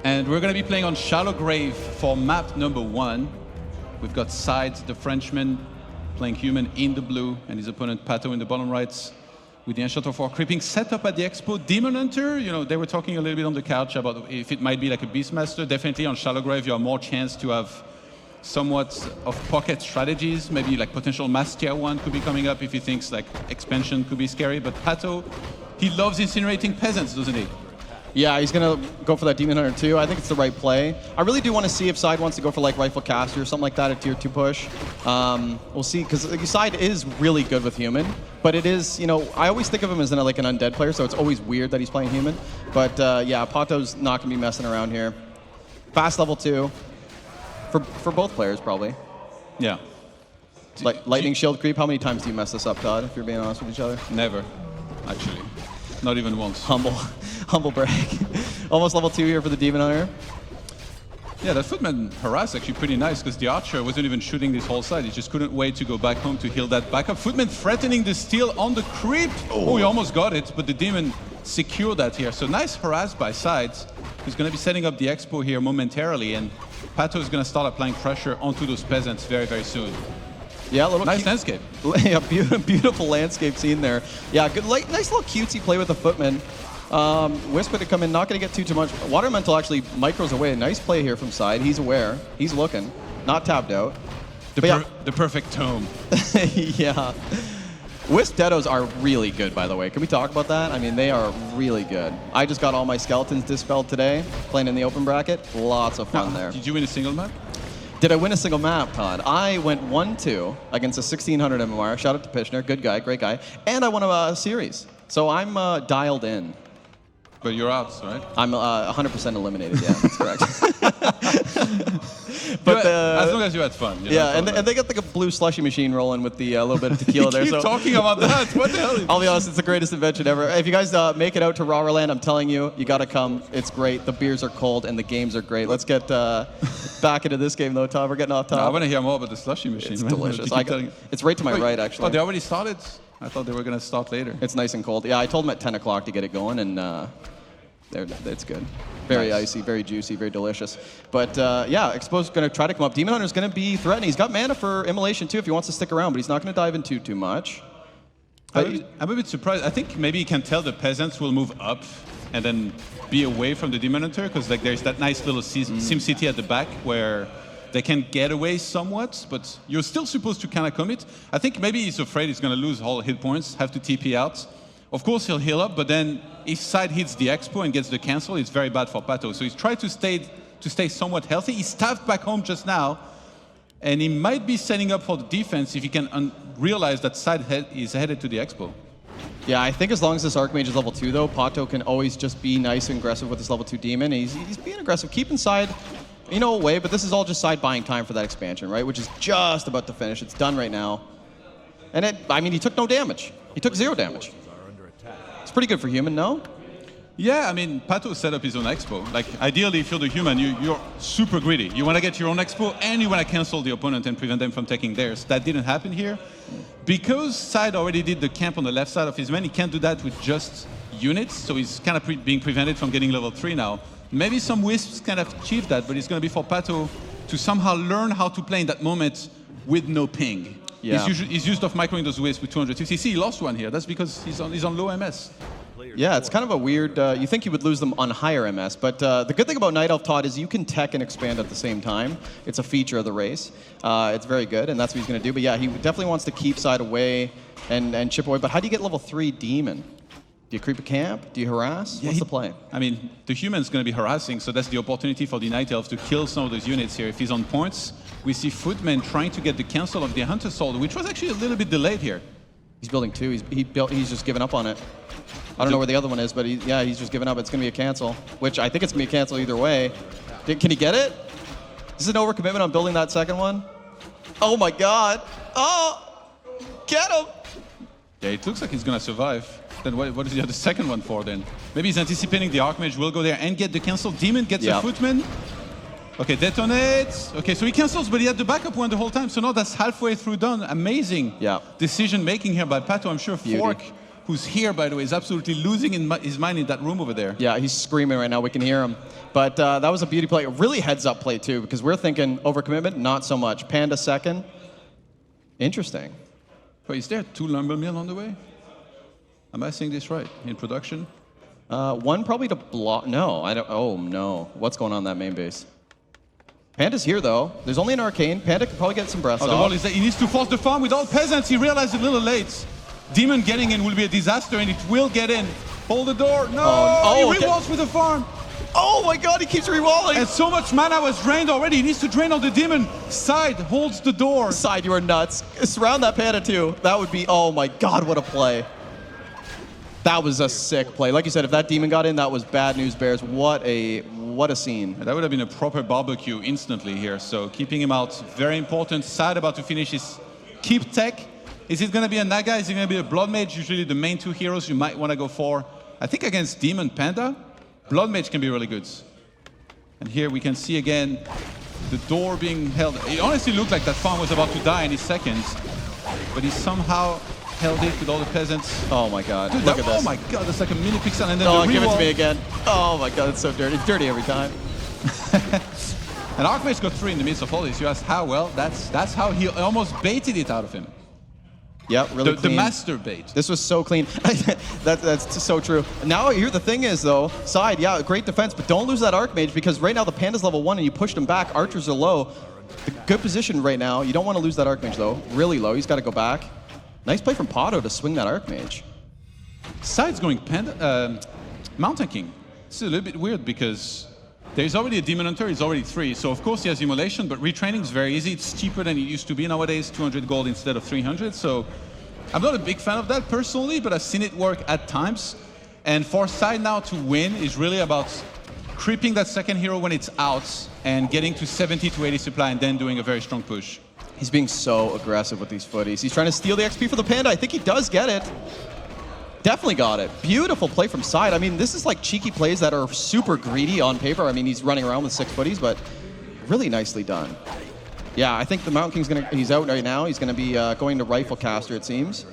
And we're going to be playing on Shallow Grave for map number 1. We've got SyDe, the Frenchman, playing human in the blue, and his opponent PaTo in the bottom right, with the Enchanter 4 creeping set up at the Expo. Demon Hunter, you know, they were talking a little bit on the couch about if it might be like a Beastmaster. Definitely on Shallow Grave, you have more chance to have somewhat of pocket strategies. Maybe like potential Mass Tier 1 could be coming up if he thinks like expansion could be scary. But PaTo, he loves incinerating peasants, doesn't he? Yeah, he's going to go for that Demon Hunter too. I think it's the right play. I really do want to see if SyDe wants to go for like Rifle Caster or something like that, a tier 2 push. We'll see, because SyDe is really good with human, but it is, you know, I always think of him as like an undead player, so it's always weird that he's playing human. But yeah, PaTo's not going to be messing around here. Fast level 2 for both players, probably. Yeah. Like lightning shield creep. How many times do you mess this up, Todd, if you're being honest with each other? Never, actually. Not even once. Humble brag. Almost level 2 here for the Demon Hunter. Yeah, that Footman harass actually pretty nice, because the Archer wasn't even shooting this whole side. He just couldn't wait to go back home to heal that backup. Footman threatening the steal on the creep. Oh, he almost got it, but the Demon secured that here. So nice harass by SyDe. He's going to be setting up the Expo here momentarily, and PaTo is going to start applying pressure onto those peasants very, very soon. Yeah, a little nice landscape. Yeah, beautiful landscape scene there. Yeah, good, nice little cutesy play with the Footman. Whisper to come in, not going to get too much. Water Elemental actually micros away. Nice play here from SyDe. He's aware. He's looking. Not tapped out. The perfect tome. Yeah. Wisp Deados are really good, by the way. Can we talk about that? I mean, they are really good. I just got all my skeletons dispelled today, playing in the open bracket. Lots of fun there. Did you win a single map? Did I win a single map, Todd? I went 1-2 against a 1600 MMR. Shout out to Pishner, good guy, great guy. And I won a series. So I'm dialed in. But you're out, right? I'm 100% eliminated, yeah, that's correct. But as long as you had fun. Yeah, and they got like a blue slushy machine rolling with the little bit of tequila there. Keep talking about that. What the hell? I'll be honest, it's the greatest invention ever. If you guys make it out to RaRaLand, I'm telling you, you got to come. It's great. The beers are cold and the games are great. Let's get back into this game though, Tom. We're getting off topic. I want to hear more about the slushy machine. It's delicious. It's right to my right, actually. Oh, they already started? I thought they were going to start later. It's nice and cold. Yeah, I told them at 10 o'clock to get it going, and it's good. Very icy, very juicy, very delicious. But yeah, Expo's going to try to come up. Demon Hunter's going to be threatening. He's got mana for Immolation too if he wants to stick around, but he's not going to dive into too much. I'm a bit surprised. I think maybe he can tell the peasants will move up and then be away from the Demon Hunter, because like there's that nice little Sim City at the back where they can get away somewhat, but you're still supposed to kind of commit. I think maybe he's afraid he's going to lose all hit points, have to TP out. Of course, he'll heal up, but then if SyDe hits the Expo and gets the cancel, it's very bad for PaTo. So he's tried to stay somewhat healthy. He staffed back home just now, and he might be setting up for the defense if he can realize that SyDe is headed to the Expo. Yeah, I think as long as this Archmage is level 2, though, PaTo can always just be nice and aggressive with this level 2 Demon. He's being aggressive, keeping SyDe, you know, away, but this is all just SyDe buying time for that expansion, right? Which is just about to finish. It's done right now. And I mean, he took no damage. He took 0 damage. It's pretty good for human, no? Yeah, I mean, PaTo set up his own Expo. Like, ideally, if you're the human, you're super greedy. You want to get your own Expo, and you want to cancel the opponent and prevent them from taking theirs. That didn't happen here. Because SyDe already did the camp on the left side of his man, he can't do that with just units, so he's kind of being prevented from getting level 3 now. Maybe some Wisps can achieve that, but it's going to be for PaTo to somehow learn how to play in that moment with no ping. Yeah. He's used of microing those Wisps with 250. See, he lost one here. That's because he's on low MS. Yeah, it's kind of a weird... you think you would lose them on higher MS, but the good thing about Night Elf, Todd, is you can tech and expand at the same time. It's a feature of the race. It's very good, and that's what he's going to do. But yeah, he definitely wants to keep SyDe away and chip away. But how do you get level 3 Demon? Do you creep a camp? Do you harass? What's the play? I mean, the human's going to be harassing, so that's the opportunity for the Night Elf to kill some of those units here. If he's on points, we see Footman trying to get the cancel of the Hunter Sword, which was actually a little bit delayed here. He's building 2. He's just given up on it. I don't know where the other one is, but he's just given up. It's going to be a cancel, which I think it's going to be a cancel either way. Can he get it? Is it an overcommitment on building that second one? Oh my God! Oh, get him! Yeah, it looks like he's going to survive. Then what does he have the second one for then? Maybe he's anticipating the Archmage will go there and get the cancel. Demon gets a Footman. Okay, detonates. Okay, so he cancels, but he had the backup one the whole time. So now that's halfway through done. Amazing decision making here by PaTo. I'm sure Fork who's here, by the way, is absolutely losing his mind in that room over there. Yeah, he's screaming right now. We can hear him. But that was a beauty play. Really heads-up play, too, because we're thinking overcommitment, not so much. Panda second. Interesting. Wait, is there 2 lumber mill on the way? Am I saying this right? In production? One probably to block. No, I don't. Oh, no. What's going on in that main base? Panda's here, though. There's only an arcane. Panda could probably get some breaths the off. wall is that he needs to force the farm with all peasants. He realized a little late. Demon getting in will be a disaster, and it will get in. Hold the door. No! He rewalls with the farm. Oh my god, he keeps rewalling! And so much mana was drained already. He needs to drain on the demon. SyDe holds the door. SyDe, you are nuts. Surround that Panda too. That would be, oh my god, what a play. That was a sick play. Like you said, if that demon got in, that was bad news bears. What a scene. That would have been a proper barbecue instantly here. So keeping him out, very important. SyDe about to finish his keep tech. Is it going to be a Naga? Is it going to be a Blood Mage? Usually the main 2 heroes you might want to go for. I think against Demon Panda, Blood Mage can be really good. And here we can see again the door being held. It honestly looked like that farm was about to die any second, but he somehow held it with all the peasants. Oh my god, dude, look at this. Oh my god, that's like a mini pixel and then give it to me again. Oh my god, it's so dirty. It's dirty every time. And Archmage got 3 in the midst of all this. You ask how? Well, that's how he almost baited it out of him. Yep, really the clean. master bait. This was so clean. That's so true. Now, here the thing is, though, SyDe, yeah, great defense, but don't lose that Archmage because right now the Panda's level 1 and you pushed him back. Archers are low. Good position right now. You don't want to lose that Archmage, though. Really low. He's got to go back. Nice play from Poto to swing that Archmage. SyDe's going Mountain King. This is a little bit weird because there's already a Demon Hunter, he's already 3, so of course he has Immolation, but retraining is very easy. It's cheaper than it used to be nowadays, 200 gold instead of 300, so I'm not a big fan of that personally, but I've seen it work at times. And for SyDe now to win is really about creeping that second hero when it's out and getting to 70 to 80 supply and then doing a very strong push. He's being so aggressive with these footies. He's trying to steal the XP for the Panda. I think he does get it. Definitely got it. Beautiful play from SyDe. I mean, this is like cheeky plays that are super greedy on paper. I mean, he's running around with 6 footies, but really nicely done. Yeah, I think the Mountain King's he's out right now. He's gonna be going to Rifle Caster, it seems.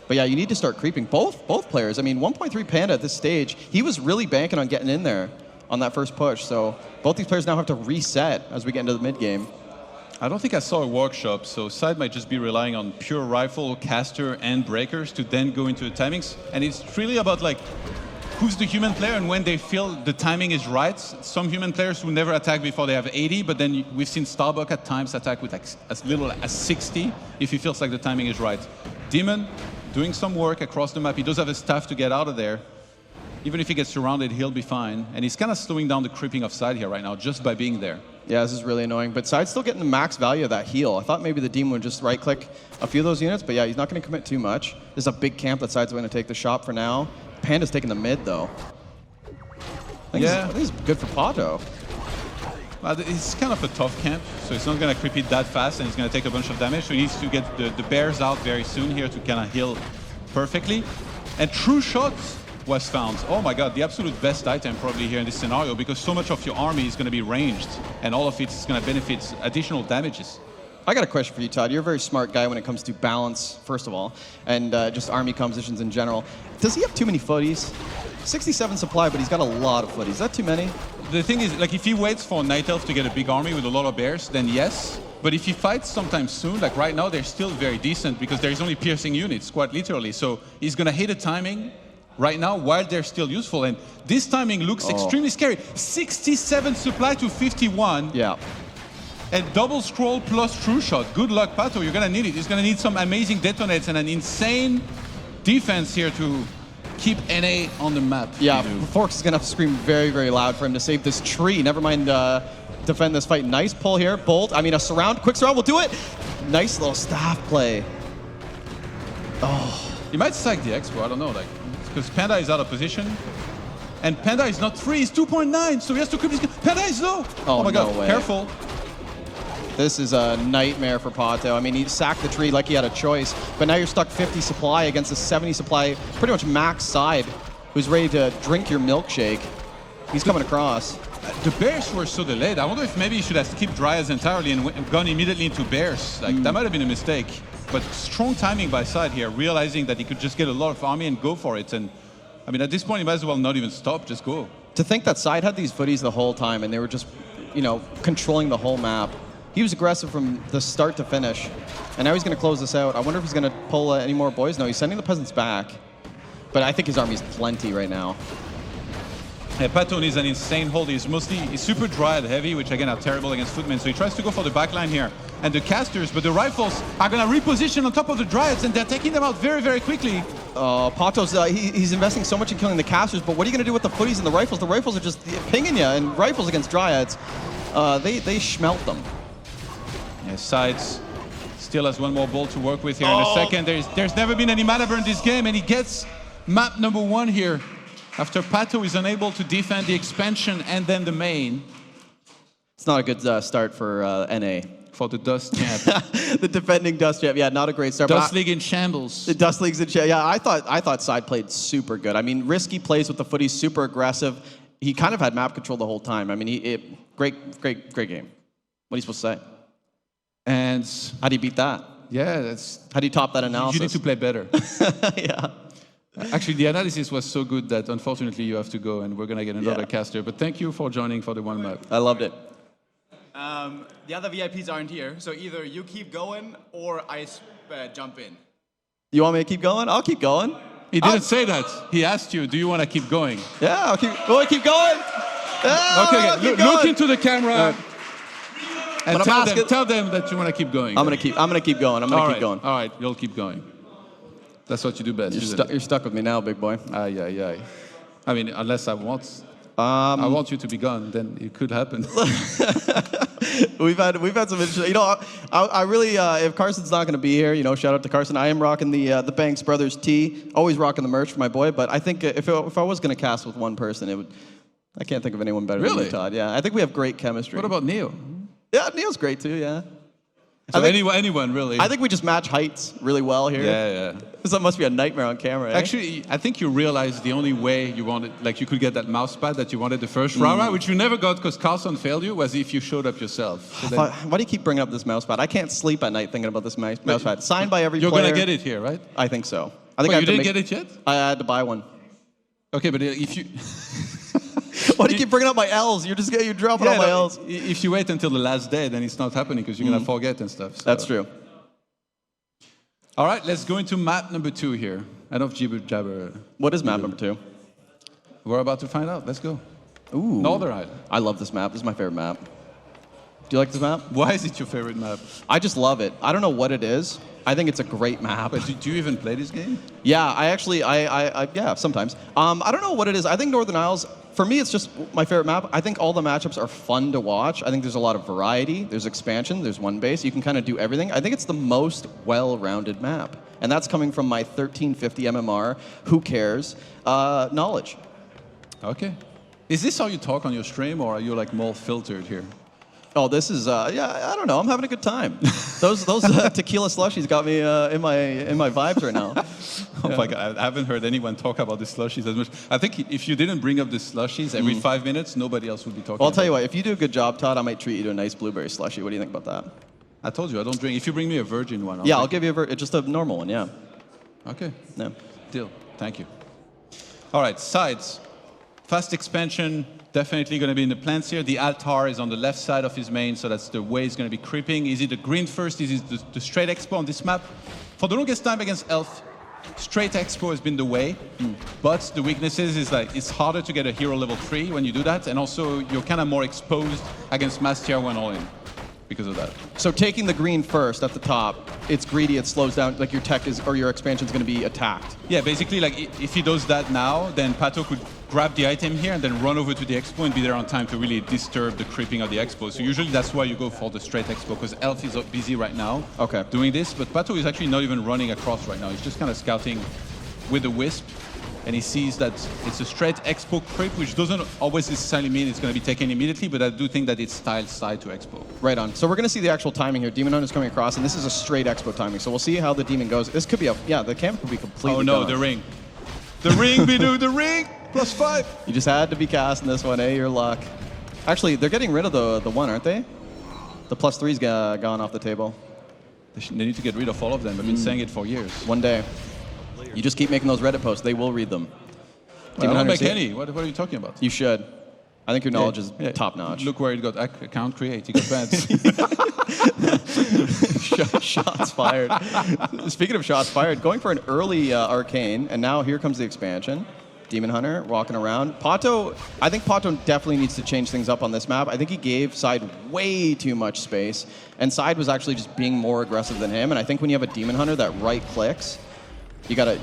But yeah, you need to start creeping. Both players. I mean, 1.3 Panda at this stage, he was really banking on getting in there on that first push. So both these players now have to reset as we get into the mid game. I don't think I saw a workshop, so SyDe might just be relying on pure rifle, caster, and breakers to then go into the timings. And it's really about like who's the human player and when they feel the timing is right. Some human players who never attack before they have 80, but then we've seen Starbuck at times attack with like as little as 60 if he feels like the timing is right. Demon doing some work across the map. He does have a staff to get out of there. Even if he gets surrounded, he'll be fine. And he's kind of slowing down the creeping of SyDe here right now just by being there. Yeah, this is really annoying, but SyDe's still getting the max value of that heal. I thought maybe the Demon would just right-click a few of those units, but yeah, he's not going to commit too much. There's a big camp that SyDe's going to take the shop for now. Panda's taking the mid, though. I think it's good for Pato. Well, it's kind of a tough camp, so it's not going to creep it that fast, and it's going to take a bunch of damage, so he needs to get the bears out very soon here to kind of heal perfectly. And True Shot was found. Oh my god, the absolute best item probably here in this scenario, because so much of your army is going to be ranged and all of it is going to benefit additional damages. I got a question for you, Todd. You're a very smart guy when it comes to balance, first of all, and just army compositions in general. Does he have too many footies? 67 supply, but he's got a lot of footies. Is that too many? The thing is, like if he waits for Night Elf to get a big army with a lot of bears, then yes. But if he fights sometime soon, like right now, they're still very decent because there's only piercing units, quite literally. So he's going to hit a timing right now while they're still useful, and this timing looks extremely scary. 67 supply to 51. Yeah. And double scroll plus True Shot. Good luck, Pato. You're gonna need it. He's gonna need some amazing detonates and an insane defense here to keep NA on the map. Yeah, Forks is gonna have to scream very, very loud for him to save this tree. Never mind defend this fight. Nice pull here. Bolt. I mean, a surround, quick surround will do it. Nice little staff play. Oh. You might sack the Expo, I don't know, like, because Panda is out of position. And Panda is not 3, he's 2.9, so he has to creep his... Panda is low! Oh my god, careful. This is a nightmare for Pato. I mean, he sacked the tree like he had a choice, but now you're stuck 50 supply against a 70 supply, pretty much max SyDe, who's ready to drink your milkshake. He's coming across. The bears were so delayed. I wonder if maybe he should have skipped Dryas entirely and gone immediately into bears. Like, that might have been a mistake. But strong timing by SyDe here, realizing that he could just get a lot of army and go for it. And I mean, at this point, he might as well not even stop, just go. To think that SyDe had these footies the whole time and they were just, you know, controlling the whole map. He was aggressive from the start to finish. And now he's going to close this out. I wonder if he's going to pull any more boys. No, he's sending the peasants back. But I think his army's plenty right now. Yeah, PaTo needs an insane hold. He's super dryad heavy, which again are terrible against footmen. So he tries to go for the backline here. And the casters, but the rifles are going to reposition on top of the dryads, and they're taking them out very, very quickly. PaTo's, he's investing so much in killing the casters, but what are you going to do with the footies and the rifles? The rifles are just pinging you, and rifles against dryads, they smelt them. Yeah, SyDe still has one more ball to work with here in a second. There's never been any mana burn in this game, and he gets map number 1 here. After PaTo is unable to defend the expansion and then the main. It's not a good start for NA. For the Dust champ. The defending Dust champ, yeah, not a great start. Dust League in shambles. The Dust League's in shambles. Yeah, I thought SyDe played super good. I mean, risky plays with the footies, super aggressive. He kind of had map control the whole time. I mean, great game. What are you supposed to say? And how do you beat that? Yeah, that's. How do you top that analysis? You need to play better. Yeah. Actually, the analysis was so good that unfortunately you have to go, and we're gonna get another caster. But thank you for joining for the one map. I loved it. The other VIPs aren't here, so either you keep going or I jump in. You want me to keep going? I'll keep going. He didn't say that. He asked you, do you want to keep going? Yeah, I'll keep going. Yeah, okay, look into the camera and tell them that you want to keep going. I'm gonna keep going. I'm gonna keep going. All right, you'll keep going. That's what you do best. You're stuck with me now, big boy. Aye. I mean, unless I want you to be gone, then it could happen. we've had some interesting. You know, I really if Carson's not going to be here, you know, shout out to Carson. I am rocking the Banks Brothers tee. Always rocking the merch for my boy. But I think if I was going to cast with one person, it would. I can't think of anyone better than you, Todd. Yeah, I think we have great chemistry. What about Neo? Yeah, Neo's great too. Yeah. So anyone really? I think we just match heights really well here. Yeah. That must be a nightmare on camera. Actually, I think you realized the only way you wanted, like you could get that mouse pad that you wanted the first RaRa, which you never got because Carlson failed you, was if you showed up yourself. So why do you keep bringing up this mouse pad? I can't sleep at night thinking about this mouse pad. Signed by every player. You're going to get it here, right? I think so. I think you didn't get it yet? I had to buy one. Okay, but if you... Why do you keep bringing up my L's? You're dropping all my L's. If you wait until the last day, then it's not happening because you're going to forget and stuff. So. That's true. All right, let's go into map number 2 here. Enough jibber jabber. What is map number 2? We're about to find out. Let's go. Ooh. Northern Island. I love this map. This is my favorite map. Do you like this map? Why is it your favorite map? I just love it. I don't know what it is. I think it's a great map. But do you even play this game? Yeah, yeah, sometimes. I don't know what it is. I think Northern Isles, for me, it's just my favorite map. I think all the matchups are fun to watch. I think there's a lot of variety. There's expansion. There's one base. You can kind of do everything. I think it's the most well-rounded map. And that's coming from my 1350 MMR, who cares, knowledge. Okay. Is this how you talk on your stream, or are you like more filtered here? Oh, this is I don't know. I'm having a good time. Those tequila slushies got me in my vibes right now. Oh my God, I haven't heard anyone talk about the slushies as much. I think if you didn't bring up the slushies every 5 minutes, nobody else would be talking. Well, I'll tell you what. If you do a good job, Todd, I might treat you to a nice blueberry slushie. What do you think about that? I told you I don't drink. If you bring me a virgin one, I'll give you just a normal one. Yeah. Okay. Yeah. Deal. Thank you. All right, sides. Fast expansion. Definitely going to be in the plants here. The altar is on the left side of his main, so that's the way he's going to be creeping. Is it the green first? Is it the straight expo on this map? For the longest time against Elf, straight expo has been the way, but the weaknesses is like it's harder to get a hero level 3 when you do that, and also you're kind of more exposed against mass tier 1 all-in because of that. So taking the green first at the top, it's greedy, it slows down, like your tech is, or your expansion is going to be attacked. Yeah, basically, like if he does that now, then PaTo could grab the item here and then run over to the expo and be there on time to really disturb the creeping of the expo. So usually that's why you go for the straight expo, because Elf is busy right now doing this, but PaTo is actually not even running across right now. He's just kind of scouting with the Wisp, and he sees that it's a straight expo creep, which doesn't always necessarily mean it's going to be taken immediately, but I do think that it's styled side to expo. Right on. So we're going to see the actual timing here. Demon Hunter is coming across, and this is a straight expo timing. So we'll see how the demon goes. This could be the camp could be completely no, gone. the ring. The ring, Bidoux, the ring! +5. You just had to be casting this one, Your luck. Actually, they're getting rid of the one, aren't they? The +3's gone off the table. They need to get rid of all of them. I've been saying it for years. One day. You just keep making those Reddit posts. They will read them. I don't make any. What are you talking about? You should. I think your knowledge is top notch. Look where it got account create. He got bans. Shots fired. Speaking of shots fired, going for an early arcane, and now here comes the expansion. Demon Hunter walking around. Pato, I think Pato definitely needs to change things up on this map. I think he gave SyDe way too much space, and SyDe was actually just being more aggressive than him. And I think when you have a Demon Hunter that right clicks, you gotta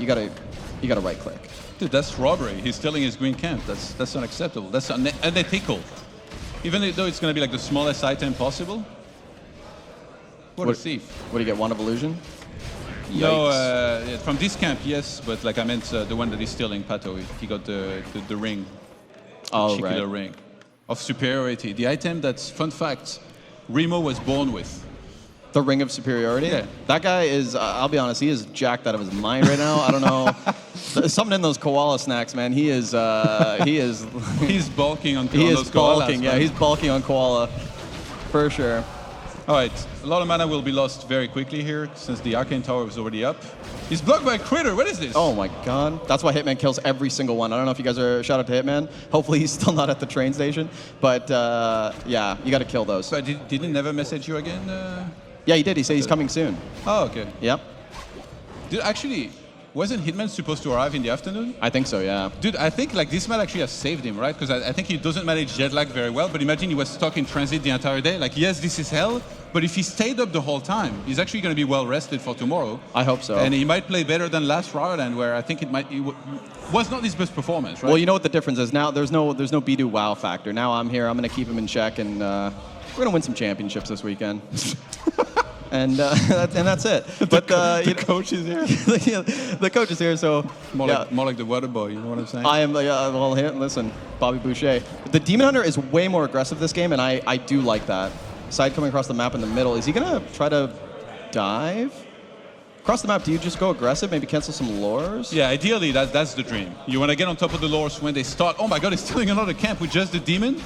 right click. Dude, that's robbery. He's stealing his green camp. That's unacceptable. That's unethical. Even though it's going to be like the smallest item possible. What a thief. What do you get? Wand of Illusion? No, from this camp, yes, but like I meant the one that he's stealing, PaTo. He got the ring. Particular ring of superiority. The item that's, fun fact, Remo was born with. The Ring of Superiority? Yeah. That guy is, I'll be honest, he is jacked out of his mind right now. I don't know. There's something in those koala snacks, man. He's bulking on he is those koalas. Bulking, yeah, he's bulking on koala. For sure. All right, a lot of mana will be lost very quickly here since the Arcane Tower was already up. He's blocked by a critter. What is this? Oh my god. That's why Hitman kills every single one. I don't know if you guys are, shout out to Hitman. Hopefully he's still not at the train station. But yeah, you got to kill those. But did he never message you again? Yeah, he did. He said he's coming soon. Oh, okay. Yep. Dude, actually, wasn't Hitman supposed to arrive in the afternoon? I think so, yeah. Dude, I think like this might actually have saved him, right? Because I think he doesn't manage jet lag very well, but imagine he was stuck in transit the entire day. Like, yes, this is hell, but if he stayed up the whole time, he's actually going to be well rested for tomorrow. I hope so. And he might play better than last RaRaLand, where I think it was not his best performance, right? Well, you know what the difference is? Now there's no Bidoux wow factor. Now I'm here, I'm going to keep him in check, and we're going to win some championships this weekend. And that's it. But the coach is here. The coach is here, so more like the water boy. You know what I'm saying? I am. Well, listen, Bobby Boucher. The Demon Hunter is way more aggressive this game, and I do like that. SyDe coming across the map in the middle. Is he gonna try to dive across the map? Do you just go aggressive? Maybe cancel some lures? Yeah, ideally that's the dream. You want to get on top of the lures when they start. Oh my God, he's stealing another camp with just the demon.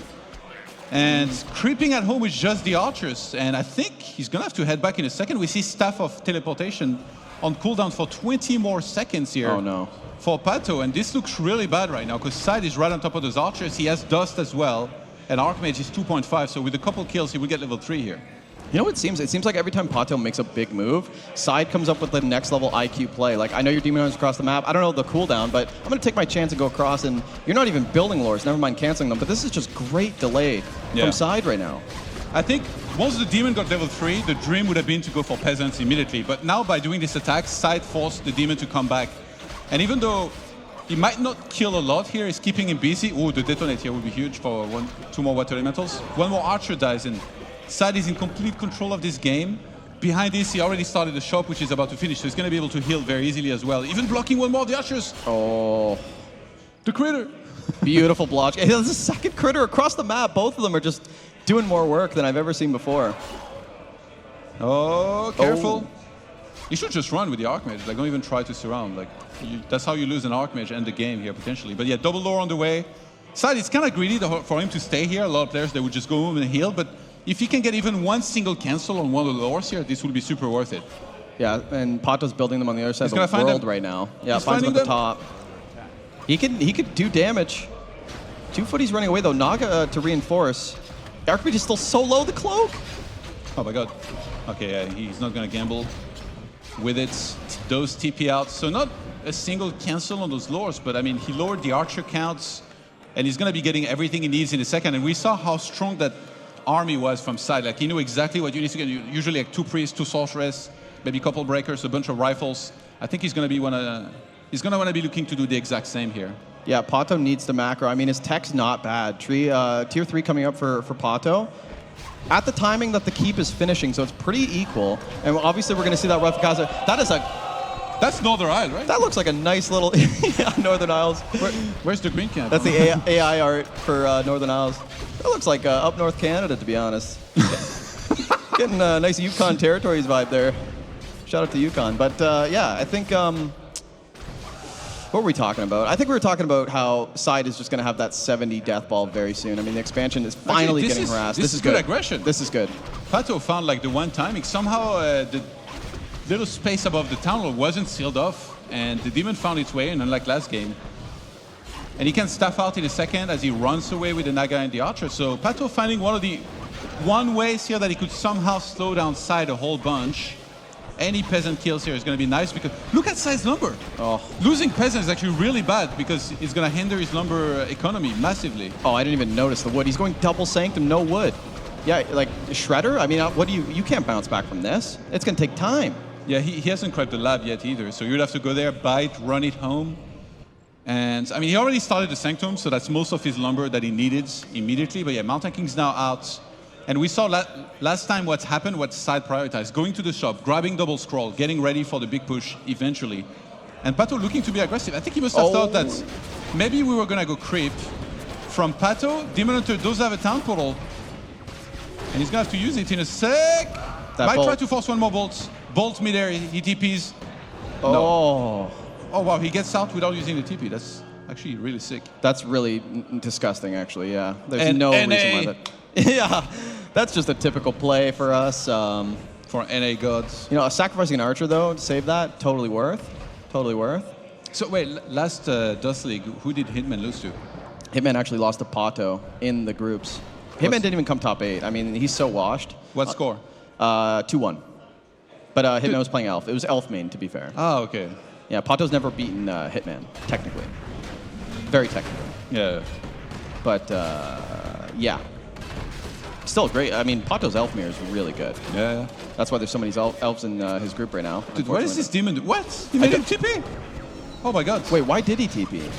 And creeping at home with just the archers. And I think he's going to have to head back in a second. We see Staff of Teleportation on cooldown for 20 more seconds here. Oh, no. For PaTo. And this looks really bad right now because SyDe is right on top of those archers. He has Dust as well. And Archmage is 2.5. So with a couple kills, he will get level 3 here. You know what it seems? It seems like every time PaTo makes a big move, SyDe comes up with the next level IQ play. Like, I know your Demon Hunters across the map. I don't know the cooldown, but I'm going to take my chance and go across. And you're not even building lures, never mind canceling them. But this is just great delay from SyDe right now. I think once the Demon got level 3, the dream would have been to go for Peasants immediately. But now by doing this attack, SyDe forced the Demon to come back. And even though he might not kill a lot here, he's keeping him busy. Ooh, the Detonate here would be huge for 2 more Water Elementals. One more Archer dies in. SyDe is in complete control of this game. Behind this, he already started the shop, which is about to finish, so he's going to be able to heal very easily as well. Even blocking one more of the Archers. Oh. The critter. Beautiful block. Hey, there's a second critter across the map. Both of them are just doing more work than I've ever seen before. Oh, careful. You should just run with the Archmage. Like, don't even try to surround. Like, that's how you lose an Archmage and the game here, potentially. But yeah, double lore on the way. SyDe, it's kind of greedy for him to stay here. A lot of players, they would just go home and heal, but if he can get even one single cancel on one of the lures here, this will be super worth it. Yeah, and Pato's building them on the other side of the world right now. Yeah, finds them at the top. He could do damage. 2 footies running away though. Naga to reinforce. Archmage is still so low. The cloak. Oh my God. Okay, yeah, he's not gonna gamble with it. Those TP out. So not a single cancel on those lures, but I mean he lowered the archer counts, and he's gonna be getting everything he needs in a second. And we saw how strong that army was from SyDe. Like he knew exactly what you need to get. Usually like 2 priests, 2 sorceress, maybe a couple breakers, a bunch of rifles. I think he's gonna want to be looking to do the exact same here. Yeah, Pato needs the macro. I mean, his tech's not bad. Tier 3 coming up for Pato. At the timing that the keep is finishing, so it's pretty equal. And obviously we're gonna see that rifle caster. That's Northern Isle, right? That looks like a nice little Northern Isles. Where's the green camp? That's the AI art for Northern Isles. That looks like up North Canada, to be honest. Getting a nice Yukon Territories vibe there. Shout out to Yukon. But yeah, I think, what were we talking about? I think we were talking about how SyDe is just going to have that 70 death ball very soon. I mean, the expansion is finally getting harassed. This is good aggression. This is good. PaTo found like the one timing. Somehow little space above the town hall wasn't sealed off, and the demon found its way in, unlike last game. And he can staff out in a second as he runs away with the Naga and the Archer. So PaTo finding one ways here that he could somehow slow down SyDe a whole bunch. Any peasant kills here is going to be nice because look at SyDe's number. Oh. Losing peasant is actually really bad because it's going to hinder his lumber economy massively. Oh, I didn't even notice the wood. He's going double Sanctum, no wood. Yeah, like Shredder. I mean, what do you can't bounce back from this. It's going to take time. Yeah, he hasn't cracked the lab yet either. So you'd have to go there, bite, run it home. And I mean, he already started the Sanctum, so that's most of his lumber that he needed immediately. But yeah, Mountain King's now out. And we saw last time what's happened, what SyDe prioritized. Going to the shop, grabbing double scroll, getting ready for the big push eventually. And PaTo looking to be aggressive. I think he must have thought that maybe we were going to go creep. From PaTo, Demon Hunter does have a town portal. And he's going to have to use it in a sec. Might try to force one more bolt. Bolt midair, he TPs. Oh. No. Oh, wow, he gets out without using the TP. That's actually really sick. That's really disgusting, actually, yeah. There's no reason why that... Yeah, that's just a typical play for us. For NA gods. You know, sacrificing an Archer, though, to save that, totally worth. Totally worth. So, wait, last Dust League, who did Hitman lose to? Hitman actually lost to Poto in the groups. Hitman didn't even come top 8. I mean, he's so washed. What score? 2-1. But Hitman was playing Elf. It was Elf main, to be fair. Oh, okay. Yeah, Pato's never beaten Hitman, technically. Very technically. Yeah. But, yeah. Still great. I mean, Pato's Elfmere is really good. Yeah. That's why there's so many elves in his group right now. Dude, what is this demon do? What? He made him TP? Oh my god. Wait, why did he TP?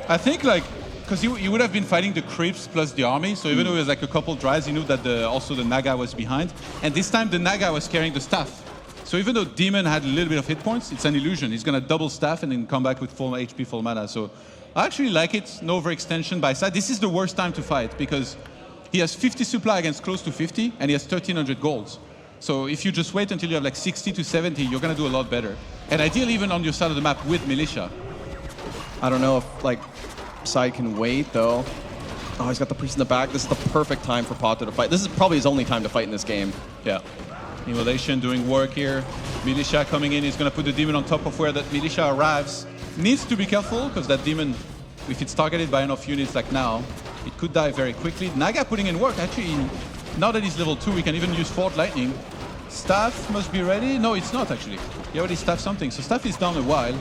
I think, like, because you would have been fighting the creeps plus the army, so even though it was like a couple drives, he knew that also the Naga was behind. And this time the Naga was carrying the staff. So even though Demon had a little bit of hit points, it's an illusion. He's going to double staff and then come back with full HP, full mana. So I actually like it. No overextension by SyDe. This is the worst time to fight because he has 50 supply against close to 50, and he has 1,300 golds. So if you just wait until you have like 60 to 70, you're going to do a lot better. And ideally even on your side of the map with Militia. I don't know if like SyDe can wait, though. Oh, he's got the priest in the back. This is the perfect time for Poto to fight. This is probably his only time to fight in this game. Yeah. Immolation doing work here. Militia coming in. He's going to put the demon on top of where that Militia arrives. Needs to be careful because that demon, if it's targeted by enough units like now, it could die very quickly. Naga putting in work. Actually, now that he's level 2, we can even use Fort Lightning. Staff must be ready. No, it's not actually. He already staffed something. So Staff is down a while.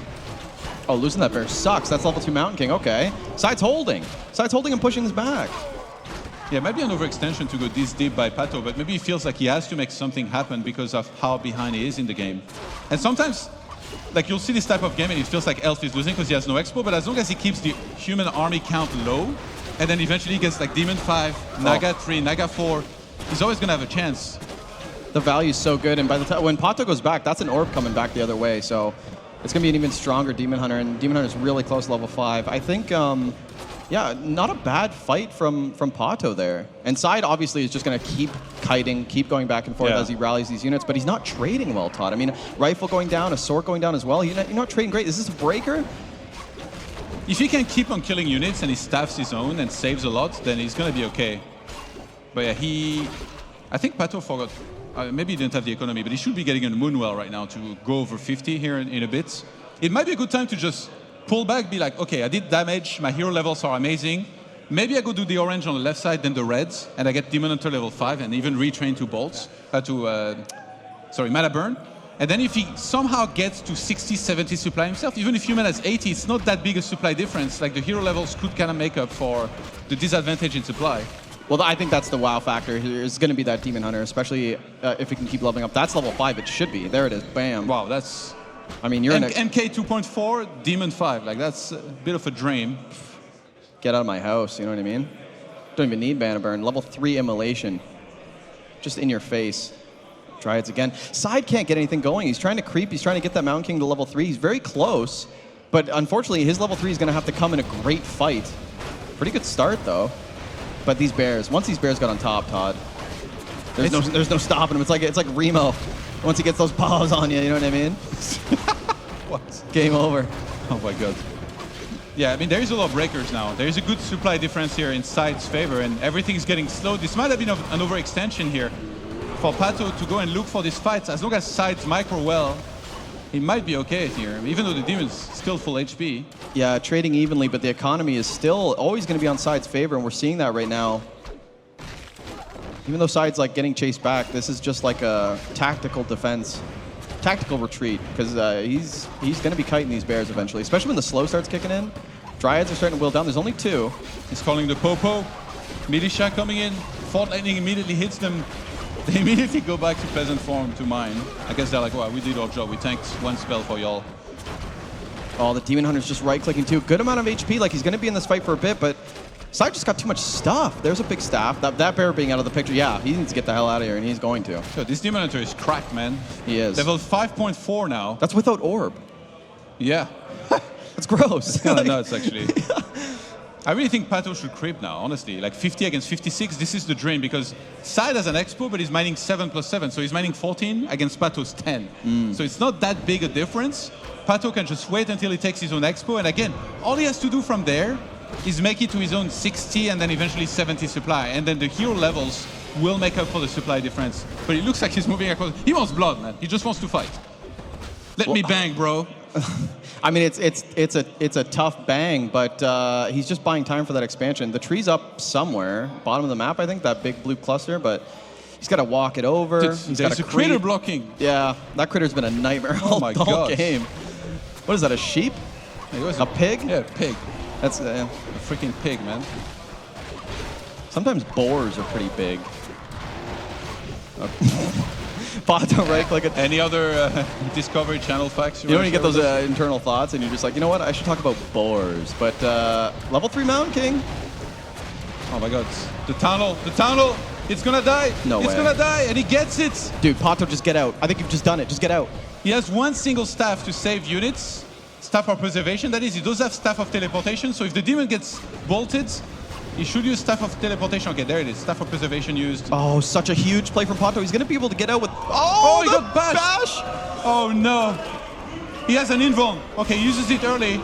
Oh, losing that bear sucks. That's level 2 Mountain King. Okay. SyDe's holding. SyDe's holding and pushing his back. Yeah, maybe an overextension to go this deep by PaTo, but maybe he feels like he has to make something happen because of how behind he is in the game. And sometimes, like you'll see this type of game and it feels like Elf is losing because he has no expo, but as long as he keeps the human army count low, and then eventually he gets like Demon 5, Naga 3, Naga 4, he's always going to have a chance. The value is so good, and by the time when PaTo goes back, that's an orb coming back the other way, so it's going to be an even stronger Demon Hunter, and Demon Hunter is really close to level 5. I think, yeah, not a bad fight from PaTo there. And SyDe obviously is just going to keep kiting, keep going back and forth as he rallies these units, but he's not trading well, Todd. I mean, Rifle going down, a Sword going down as well. You're not trading great. Is this a breaker? If he can keep on killing units and he staffs his own and saves a lot, then he's going to be okay. But yeah, I think PaTo forgot. Maybe he didn't have the economy, but he should be getting a Moonwell right now to go over 50 here in a bit. It might be a good time to just pull back, be like, okay, I did damage, my hero levels are amazing. Maybe I go do the orange on the left side, then the reds, and I get Demon Hunter level 5 and even retrain to bolts, mana burn. And then if he somehow gets to 60, 70 supply himself, even if human has 80, it's not that big a supply difference. Like the hero levels could kind of make up for the disadvantage in supply. Well, I think that's the wow factor here. Is going to be that Demon Hunter, especially if he can keep leveling up. That's level 5. It should be. There it is. Bam. Wow, that's... I mean, you're in a... MK 2.4, Demon 5. Like, that's a bit of a dream. Get out of my house, you know what I mean? Don't even need Mana Burn. Level 3 Immolation. Just in your face. Dryads again. SyDe can't get anything going. He's trying to creep. He's trying to get that Mountain King to level 3. He's very close. But unfortunately, his level 3 is going to have to come in a great fight. Pretty good start, though. But these bears, once these bears got on top, Todd, there's no stopping them. It's like Remo. Once he gets those paws on you, you know what I mean? What? Game over. Oh my god. Yeah, I mean, there is a lot of breakers now. There is a good supply difference here in SyDe's favor, and everything's getting slow. This might have been an overextension here for PaTo to go and look for these fights. As long as SyDe's micro well, he might be okay here, even though the demon's still full HP. Yeah, trading evenly, but the economy is still always going to be on Side's favor, and we're seeing that right now. Even though Side's like getting chased back, this is just like a tactical defense, tactical retreat, because he's going to be kiting these bears eventually, especially when the slow starts kicking in. Dryads are starting to wheel down. There's only 2. He's calling the Popo. Militia coming in. Fort Lightning immediately hits them. They immediately go back to peasant form to mine. I guess they're like, well, we did our job. We tanked 1 spell for y'all. Oh, the Demon Hunter's just right-clicking too. Good amount of HP. Like, he's going to be in this fight for a bit, but Side just got too much stuff. There's a big staff. That bear being out of the picture, yeah, he needs to get the hell out of here, and he's going to. So this Demon Hunter is cracked, man. He is. Level 5.4 now. That's without orb. Yeah. That's gross. Kind of nuts, actually. I really think PaTo should creep now, honestly. Like 50 against 56, this is the dream, because Side has an expo, but he's mining 7+7, so he's mining 14 against PaTo's 10. So it's not that big a difference. PaTo can just wait until he takes his own expo, and again, all he has to do from there is make it to his own 60 and then eventually 70 supply, and then the hero levels will make up for the supply difference. But it looks like he's moving across. He wants blood, man. He just wants to fight. Let me bang, bro. I mean, it's a tough bang, but he's just buying time for that expansion. The tree's up somewhere, bottom of the map, I think, that big blue cluster, but he's got to walk it over. He's got a critter blocking. Yeah, that critter's been a nightmare all game. What is that, a sheep? A pig? Yeah, pig. That's a freaking pig, man. Sometimes boars are pretty big. PaTo right-click it. Any other Discovery Channel facts? You know when you get those internal thoughts and you're just like, you know what, I should talk about boars. But level 3 Mountain King. Oh my god. The tunnel, it's gonna die. No way. It's gonna die, and he gets it. Dude, PaTo, just get out. I think you've just done it. Just get out. He has 1 single staff to save units. Staff of Preservation, that is. He does have Staff of Teleportation, so if the demon gets bolted, he should use Staff of Teleportation. Okay, there it is. Staff of Preservation used. Oh, such a huge play from PaTo. He's going to be able to get out with... Oh, he got bashed. Oh, no. He has an invuln. Okay, he uses it early.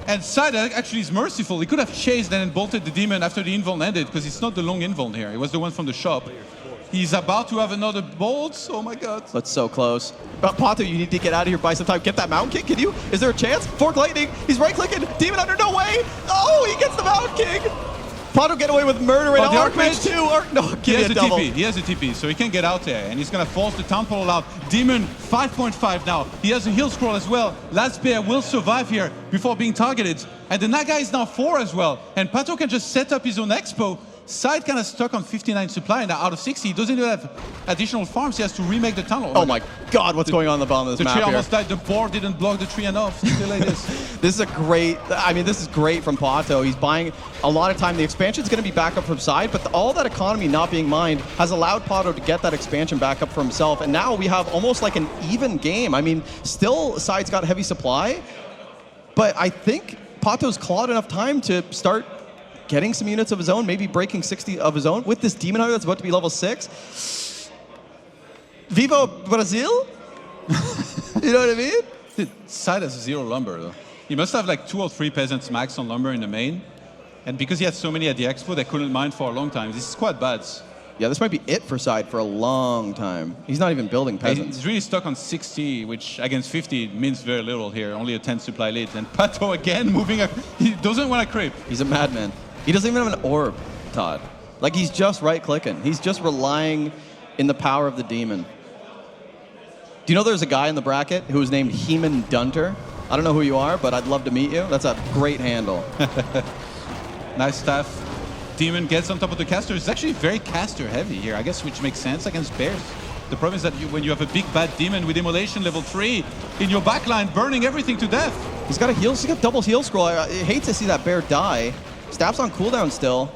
And SyDe actually is merciful. He could have chased and then bolted the demon after the invuln ended, because it's not the long invuln here. It was the one from the shop. He's about to have another bolt. Oh, my God. That's so close. But PaTo, you need to get out of here by some time. Get that Mountain King. Can you? Is there a chance? Fork Lightning. He's right-clicking. Demon Hunter, no way. Oh, he gets the Mountain King. PaTo get away with murder right now. Archmage too. No, give me a double. He has a TP, so he can get out there, and he's going to force the Town Portal out. Demon, 5.5 now. He has a heal scroll as well. Last bear will survive here before being targeted. And the Naga is now 4 as well. And PaTo can just set up his own expo. SyDe kind of stuck on 59 supply, and now out of 60, he doesn't even have additional farms. He has to remake the tunnel. Oh my God, what's going on the bottom of this map here? The tree here? almost died. The board didn't block the tree enough. Something like this. This is a great, I mean, this is great from PaTo. He's buying a lot of time. The expansion's going to be back up from SyDe, but all that economy not being mined has allowed PaTo to get that expansion back up for himself. And now we have almost like an even game. I mean, still SyDe's got heavy supply, but I think PaTo's clawed enough time to start getting some units of his own, maybe breaking 60 of his own with this Demon Hunter that's about to be level 6. Viva Brazil? You know what I mean? Dude, SyDe has 0 lumber, though. He must have like 2 or 3 peasants max on lumber in the main. And because he had so many at the expo, they couldn't mine for a long time. This is quite bad. Yeah, this might be it for SyDe for a long time. He's not even building peasants. He's really stuck on 60, which against 50 means very little here. Only a 10 supply lead. And PaTo again moving up. He doesn't want to creep. He's a madman. He doesn't even have an orb, Todd. Like, he's just right-clicking. He's just relying in the power of the demon. Do you know there's a guy in the bracket who is named Heman Dunter? I don't know who you are, but I'd love to meet you. That's a great handle. Nice stuff. Demon gets on top of the caster. It's actually very caster-heavy here, I guess, which makes sense against bears. The problem is that when you have a big bad demon with immolation level 3 in your backline, burning everything to death. He's got a heal. He's got double heal scroll. I hate to see that bear die. Staff's on cooldown still,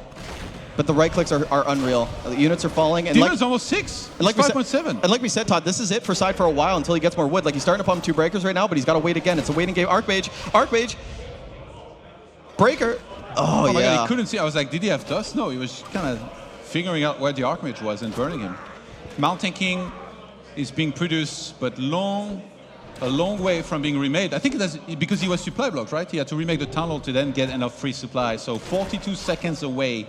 but the right clicks are unreal. The units are falling. And Demon's almost 6. And like 5.7. And like we said, Todd, this is it for SyDe for a while until he gets more wood. Like, he's starting to pump 2 breakers right now, but he's got to wait again. It's a waiting game. Archmage. Breaker. Oh my yeah. God, he couldn't see. I was like, did he have dust? No, he was kind of figuring out where the Archmage was and burning him. Mountain King is being produced, but a long way from being remade. I think that's because he was supply blocked, right? He had to remake the tunnel to then get enough free supply. So 42 seconds away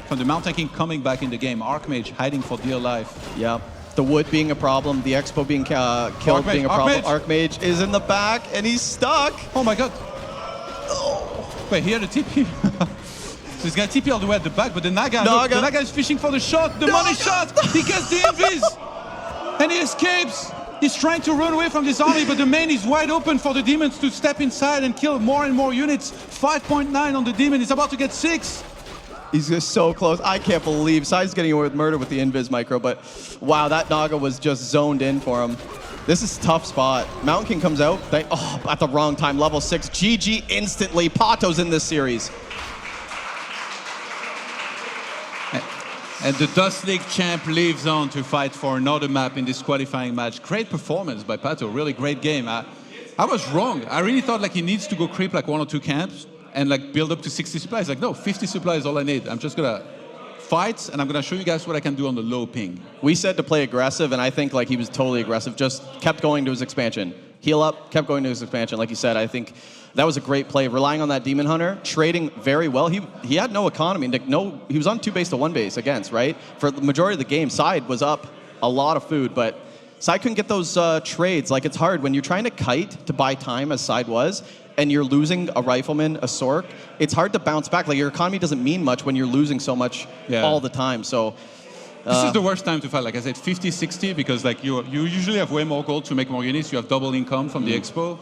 from the Mountain King coming back in the game. Archmage hiding for dear life. Yeah. The wood being a problem, the Expo being killed Archmage, being a problem. Archmage. Archmage is in the back, and he's stuck. Oh my god. Oh. Wait, he had a TP. So he's got TP all the way at the back, but the Naga, look, the Naga is fishing for the shot, the money shot. He gets the invis, and he escapes. He's trying to run away from this army, but the main is wide open for the demons to step inside and kill more and more units. 5.9 on the demon. He's about to get 6. He's just so close. I can't believe SyDe's getting away with murder with the invis micro, but wow, that Naga was just zoned in for him. This is a tough spot. Mountain King comes out. At the wrong time. Level 6. GG instantly. PaTo's in this series. And the Dust League champ lives on to fight for another map in this qualifying match. Great performance by PaTo, really great game. I was wrong. I really thought like he needs to go creep like 1 or 2 camps and like build up to 60 supplies. Like no, 50 supplies is all I need. I'm just gonna fight and I'm gonna show you guys what I can do on the low ping. We said to play aggressive, and I think like he was totally aggressive, just kept going to his expansion. Heal up, kept going to his expansion. Like you said, I think that was a great play, relying on that Demon Hunter, trading very well. He had no economy. He was on 2 base to 1 base against, right? For the majority of the game, SyDe was up a lot of food, but SyDe couldn't get those trades. Like, it's hard when you're trying to kite to buy time, as SyDe was, and you're losing a Rifleman, a Sork. It's hard to bounce back. Like, your economy doesn't mean much when you're losing so much all the time. So this is the worst time to fight. Like I said, 50, 60, because like you usually have way more gold to make more units. You have double income from the Expo.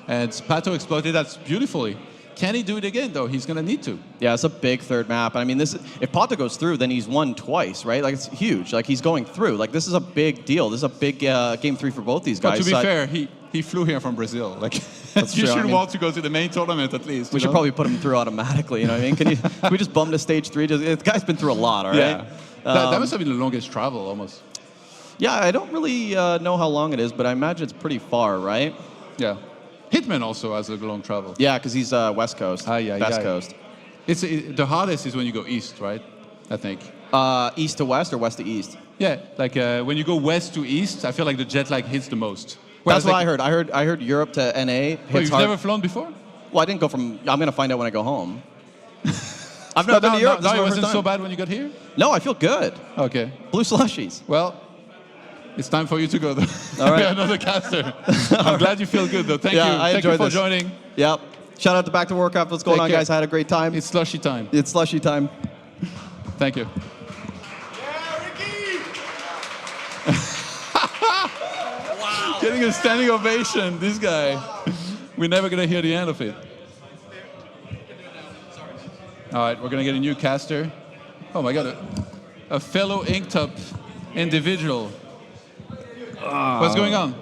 And PaTo exploited that beautifully. Can he do it again, though? He's going to need to. Yeah, it's a big third map. I mean, if PaTo goes through, then he's won twice, right? Like, it's huge. Like, he's going through. Like, this is a big deal. This is a big game 3 for both these guys. But to be fair, he flew here from Brazil. Like, you should want to go to the main tournament at least. We should probably put him through automatically, you know what I mean? Can we just bump to stage 3? The guy's been through a lot, all right? Yeah. That must have been the longest travel, almost. Yeah, I don't really know how long it is, but I imagine it's pretty far, right? Yeah. Hitman also has a long travel. Yeah, because he's West Coast, West Coast. The hardest is when you go east, right? I think. East to west or west to east? Yeah, like when you go west to east, I feel like the jet lag hits the most. That's what I heard. I heard Europe to NA hits you've hard. never flown before? Well, I didn't go from. I'm going to find out when I go home. I've never been to Europe. No, it wasn't so bad when you got here? No, I feel good. Okay. Blue slushies. Well, it's time for you to go, though. All right. Another caster. I'm glad you feel good, though. Thank you. Thank you for joining. Yep. Shout out to Back to Warcraft. What's going on, guys? I had a great time. It's slushy time. It's slushy time. Thank you. Yeah, Ricky! Wow. Getting a standing ovation, this guy. We're never going to hear the end of it. All right, we're going to get a new caster. Oh, my God. A fellow Inktop individual. What's going on?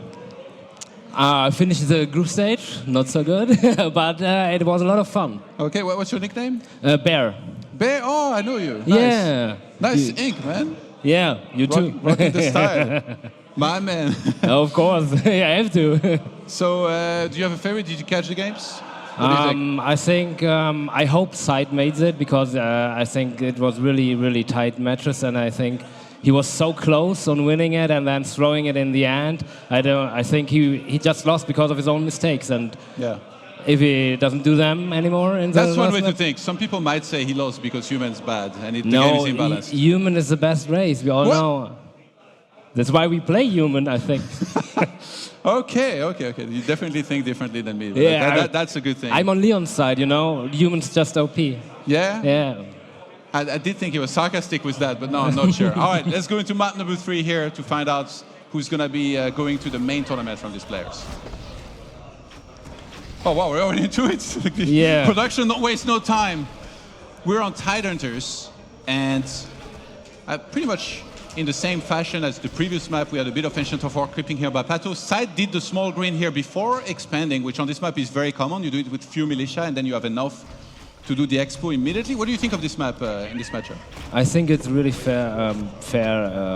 I finished the group stage, not so good, but it was a lot of fun. Okay, what's your nickname? Bear. Bear? Oh, I know you. Nice. Yeah. Nice ink, man. Yeah, you too. Rocking the style. My man. Of course, yeah, I have to. So, do you have a favorite? Did you catch the games? I think I hope SyDe made it because I think it was really, really tight matches, and I think he was so close on winning it and then throwing it in the end. I think he just lost because of his own mistakes, and if he doesn't do them anymore in the that's one way to think. Some people might say he lost because human's bad and the game is imbalanced. Human is the best race. We all know. That's why we play human, I think. Okay. You definitely think differently than me. Yeah, that's a good thing. I'm on Leon's side, you know. Human's just OP. Yeah? Yeah. I did think he was sarcastic with that, but no, I'm not sure. All right, let's go into map number 3 here to find out who's going to be going to the main tournament from these players. Oh, wow, we're already into it. Yeah. Production, don't waste no time. We're on Tidehunters, and pretty much in the same fashion as the previous map, we had a bit of Ancient of War creeping here by PaTo. SyDe did the small green here before expanding, which on this map is very common. You do it with few militia, and then you have enough to do the expo immediately. What do you think of this map in this matchup? I think it's really fair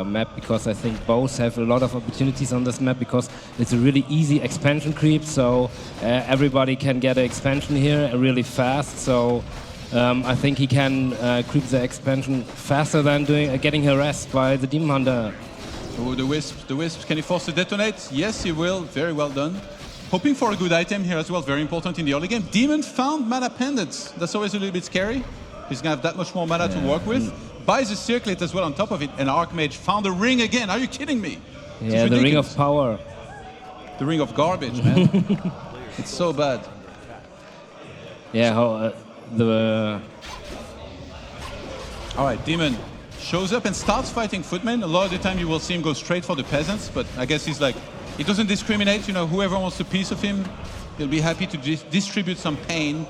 map because I think both have a lot of opportunities on this map because it's a really easy expansion creep. So everybody can get an expansion here really fast. So I think he can creep the expansion faster than getting harassed by the Demon Hunter. Oh, the Wisp, can he force to detonate? Yes, he will. Very well done. Hoping for a good item here as well, very important in the early game. Demon found mana pendants. That's always a little bit scary. He's going to have that much more mana to work with. buys a circlet as well on top of it, and Archmage found a ring again. Are you kidding me? Yeah, the ring of power. The ring of garbage, man. It's so bad. Yeah, All right, Demon shows up and starts fighting Footmen. A lot of the time you will see him go straight for the peasants, but I guess he's like, he doesn't discriminate. You know, whoever wants a piece of him, he'll be happy to distribute some pain.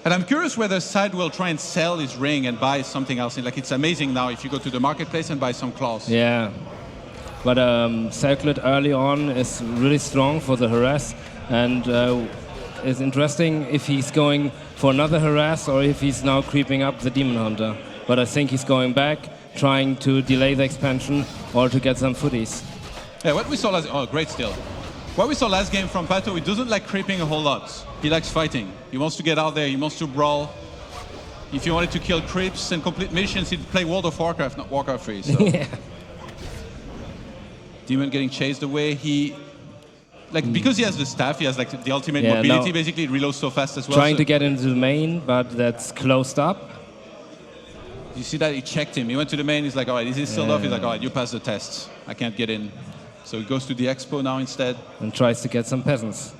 And I'm curious whether SyDe will try and sell his ring and buy something else. Like, it's amazing now if you go to the marketplace and buy some claws. Yeah, but Circlet early on is really strong for the harass, and it's interesting if he's going for another harass or if he's now creeping up the Demon Hunter. But I think he's going back, trying to delay the expansion or to get some footies. Yeah, what we saw last... Oh, great steal. What we saw last game from PaTo, he doesn't like creeping a whole lot. He likes fighting. He wants to get out there, he wants to brawl. If you wanted to kill creeps and complete missions, he'd play World of Warcraft, not Warcraft 3. So. Yeah. Demon getting chased away. Because he has the staff, he has like the ultimate mobility, basically, it reloads so fast as well. Trying to get into the main, but that's closed up. You see that? He checked him. He went to the main, he's like, all right, is he sealed off? He's like, all right, you passed the test. I can't get in. So he goes to the expo now instead. And tries to get some peasants.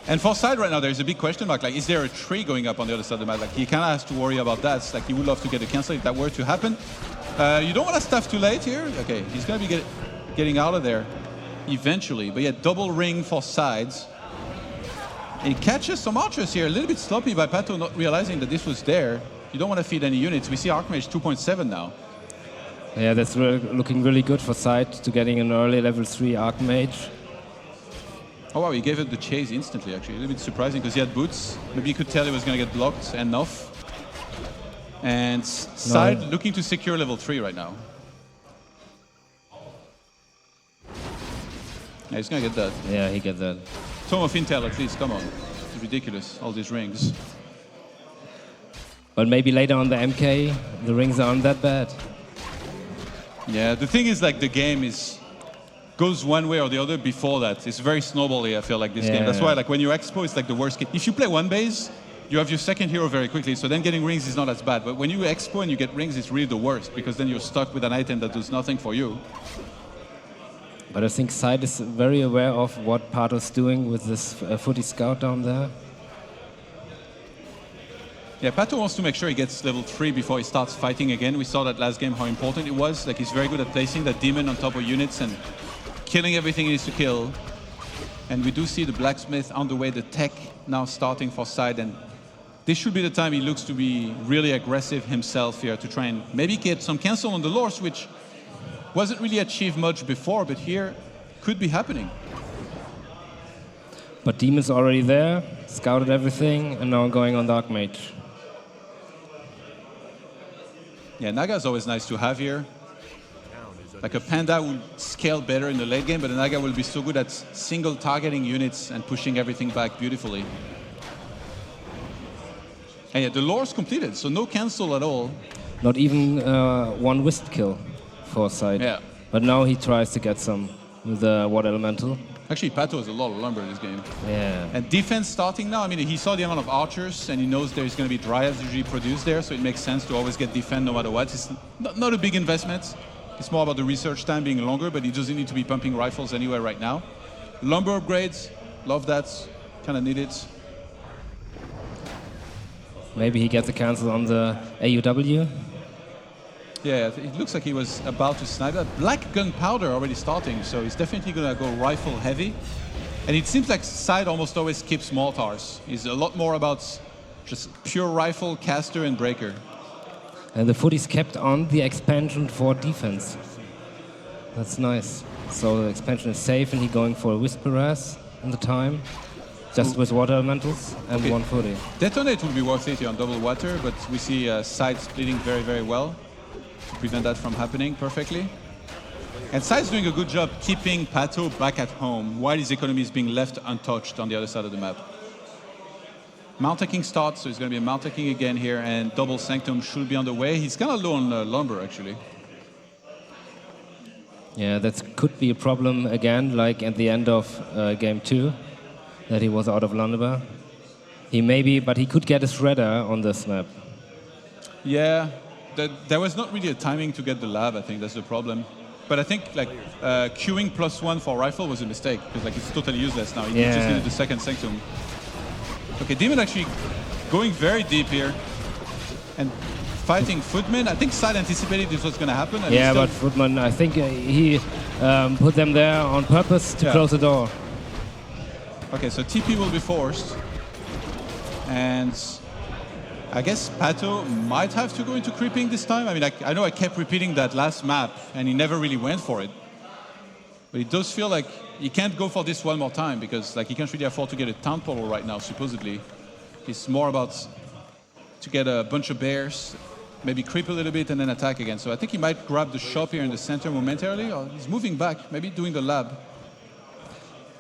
And for SyDe right now, there's a big question mark. Like, is there a tree going up on the other side of the map? Like, he kind of has to worry about that. It's like, he would love to get a cancel if that were to happen. You don't want to stuff too late here. Okay, he's going to be getting out of there eventually. But yeah, double ring for SyDe. And he catches some archers here. A little bit sloppy by PaTo, not realizing that this was there. You don't want to feed any units. We see Archmage 2.7 now. Yeah, that's looking really good for SyDe to getting an early level 3 Archmage. Oh wow, he gave it the chase instantly actually. A little bit surprising because he had boots. Maybe you could tell he was going to get blocked enough. And SyDe looking to secure level 3 right now. Yeah, he's going to get that. Yeah, he gets that. Tome of Intel at least, come on. It's ridiculous, all these rings. But maybe later on the MK, the rings aren't that bad. Yeah, the thing is like the game goes one way or the other before that. It's very snowbally, I feel like, this game. That's why like when you're expo, it's like the worst game. If you play one base, you have your second hero very quickly, so then getting rings is not as bad. But when you expo and you get rings, it's really the worst, because then you're stuck with an item that does nothing for you. But I think SyDe is very aware of what PaTo's doing with this footy scout down there. Yeah, PaTo wants to make sure he gets level 3 before he starts fighting again. We saw that last game, how important it was. Like, he's very good at placing that demon on top of units and killing everything he needs to kill. And we do see the blacksmith on the way, the tech now starting for SyDe. And this should be the time he looks to be really aggressive himself here to try and maybe get some cancel on the lores, which wasn't really achieved much before, but here could be happening. But Demon's already there, scouted everything, and now going on Dark Mage. Yeah, Naga is always nice to have here. Like a Panda will scale better in the late game, but a Naga will be so good at single targeting units and pushing everything back beautifully. And yeah, the lore's completed, so no cancel at all. Not even one wisp kill for SyDe. Yeah. But now he tries to get some with the Water Elemental. Actually, PaTo has a lot of lumber in this game. Yeah. And defense starting now, I mean, he saw the amount of archers, and he knows there's going to be dryads usually produced there, so it makes sense to always get defend no matter what. It's not a big investment. It's more about the research time being longer, but he doesn't need to be pumping rifles anywhere right now. Lumber upgrades, love that, kind of need it. Maybe he gets a cancel on the AUW. Yeah, it looks like he was about to snipe that. Black gunpowder already starting, so he's definitely going to go rifle heavy. And it seems like SyDe almost always skips mortars. He's a lot more about just pure rifle, caster, and breaker. And the foot is kept on the expansion for defense. That's nice. So the expansion is safe, and he's going for a Whisperers in the time. Just with water elementals and one footy. Detonate would be worth it here on double water, but we see SyDe splitting very, very well to prevent that from happening perfectly. And SyDe's doing a good job keeping PaTo back at home while his economy is being left untouched on the other side of the map. Mount King starts, so it's going to be a Mount King again here, and double Sanctum should be on the way. He's kind of low on lumber, actually. Yeah, that could be a problem again, like at the end of game 2, that he was out of lumber. He maybe, but he could get a shredder on this map. Yeah, there was not really a timing to get the lab. I think that's the problem. But I think like queuing +1 for rifle was a mistake because like it's totally useless now. You just needed the second sanctum. Okay, Demon actually going very deep here and fighting Footman. I think SyDe anticipated this was going to happen. And yeah, but Footman, I think he put them there on purpose to close the door. Okay, so TP will be forced. And I guess PaTo might have to go into creeping this time. I mean, I know I kept repeating that last map, and he never really went for it. But it does feel like he can't go for this one more time because like he can't really afford to get a town portal right now, supposedly. It's more about to get a bunch of bears, maybe creep a little bit, and then attack again. So I think he might grab the shop here in the center momentarily, or he's moving back, maybe doing the lab.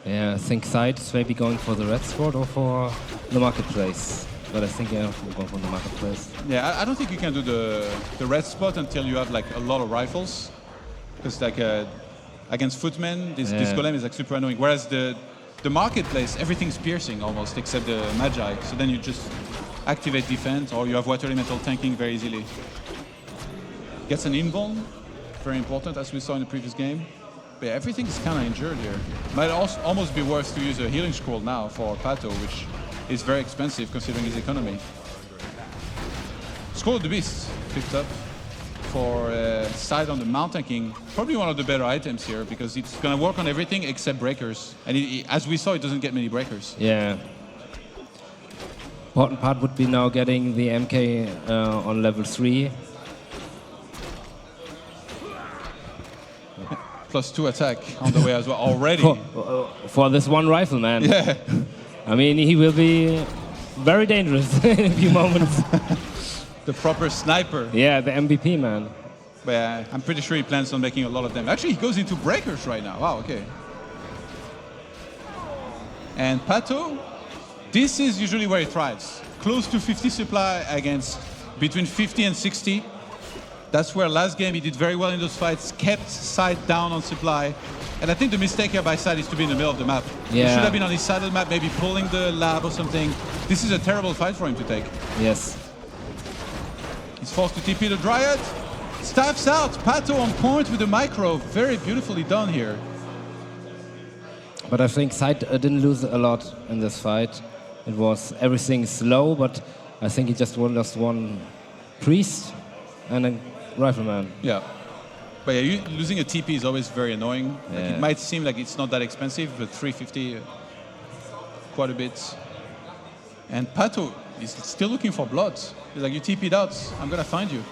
Yeah, I think SyDe is maybe going for the red spot or for the marketplace. But I think I'm going for the marketplace. Yeah, I don't think you can do the red spot until you have like a lot of rifles. Because like against Footmen, this golem is like super annoying. Whereas the marketplace, everything's piercing almost except the Magi. So then you just activate defense or you have water elemental tanking very easily. Gets an invuln, very important as we saw in the previous game. But yeah, everything's kind of injured here. Might also almost be worth to use a healing scroll now for PaTo, which is very expensive considering his economy. Scroll of the Beast picked up for SyDe on the Mountain King. Probably one of the better items here because it's going to work on everything except breakers. And as we saw, it doesn't get many breakers. Yeah. Important part would be now getting the MK on level 3. +2 attack on the way as well already. For this one rifle, man. Yeah. I mean, he will be very dangerous in a few moments. The proper sniper. Yeah, the MVP, man. But yeah, I'm pretty sure he plans on making a lot of them. Actually, he goes into breakers right now. Wow, okay. And PaTo, this is usually where he thrives. Close to 50 supply against between 50 and 60. That's where last game he did very well in those fights, kept SyDe down on supply. And I think the mistake here by SyDe is to be in the middle of the map. He should have been on his side of the map, maybe pulling the lab or something. This is a terrible fight for him to take. Yes. He's forced to TP the Dryad. Staffs out. PaTo on point with the micro. Very beautifully done here. But I think SyDe didn't lose a lot in this fight. It was everything slow, but I think he just lost one priest and a rifleman. Yeah. But yeah, losing a TP is always very annoying. Yeah. Like, it might seem like it's not that expensive, but 350, quite a bit. And PaTo is still looking for blood. He's like, you TP'd out, I'm gonna find you.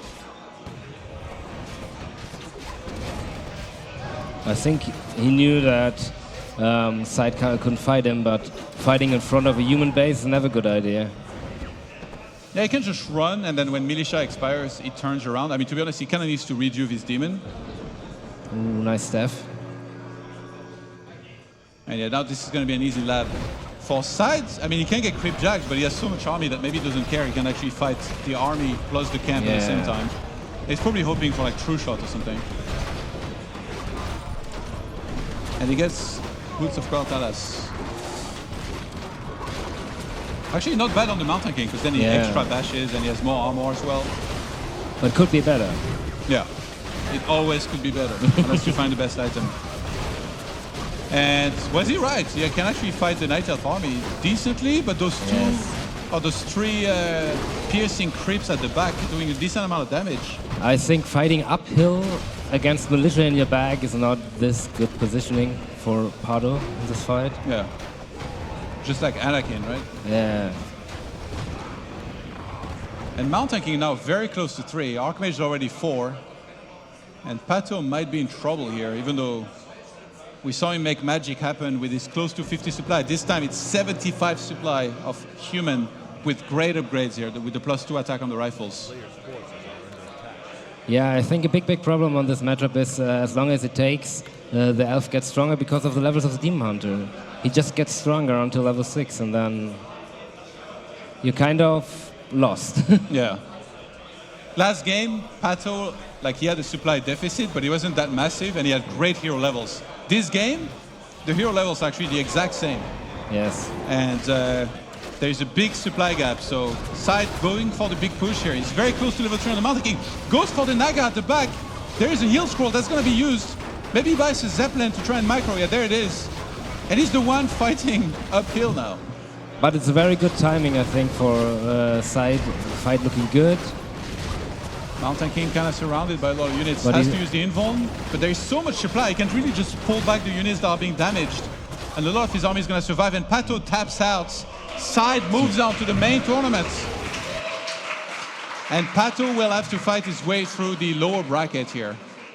I think he knew that SyDe couldn't fight him, but fighting in front of a human base is never a good idea. Yeah, he can just run, and then when Militia expires, he turns around. I mean, to be honest, he kind of needs to rejuve his demon. Ooh, nice staff. And yeah, now this is going to be an easy lab. For SyDe, I mean, he can get creep jacked, but he has so much army that maybe he doesn't care. He can actually fight the army plus the camp at the same time. He's probably hoping for like true shot or something. And he gets Boots of Cortalas. Actually, not bad on the Mountain King, because then he extra bashes and he has more armor as well. But could be better. Yeah, it always could be better, unless you find the best item. And was he right? You can actually fight the Night Elf army decently, but those those three piercing creeps at the back doing a decent amount of damage. I think fighting uphill against militia in your bag is not this good positioning for PaTo in this fight. Yeah. Just like Anakin, right? Yeah. And Mountain King now very close to 3. Archmage is already 4. And PaTo might be in trouble here, even though we saw him make magic happen with his close to 50 supply. This time it's 75 supply of human with great upgrades here, with the +2 attack on the rifles. Yeah, I think a big problem on this matchup is as long as it takes, the elf gets stronger because of the levels of the Demon Hunter. He just gets stronger until level 6, and then you're kind of lost. Yeah. Last game, PaTo, like he had a supply deficit, but it wasn't that massive, and he had great hero levels. This game, the hero levels are actually the exact same. Yes. And there's a big supply gap. So SyDe going for the big push here. He's very close to level 3 on the Mountain King. Goes for the Naga at the back. There is a heal scroll that's going to be used. Maybe he buys a Zeppelin to try and micro. Yeah, there it is. And he's the one fighting uphill now. But it's a very good timing, I think, for SyDe. Fight looking good. Mountain King kind of surrounded by a lot of units. But has to use the invuln, but there is so much supply. He can't really just pull back the units that are being damaged. And a lot of his army is going to survive. And PaTo taps out. SyDe moves on to the main tournament. And PaTo will have to fight his way through the lower bracket here.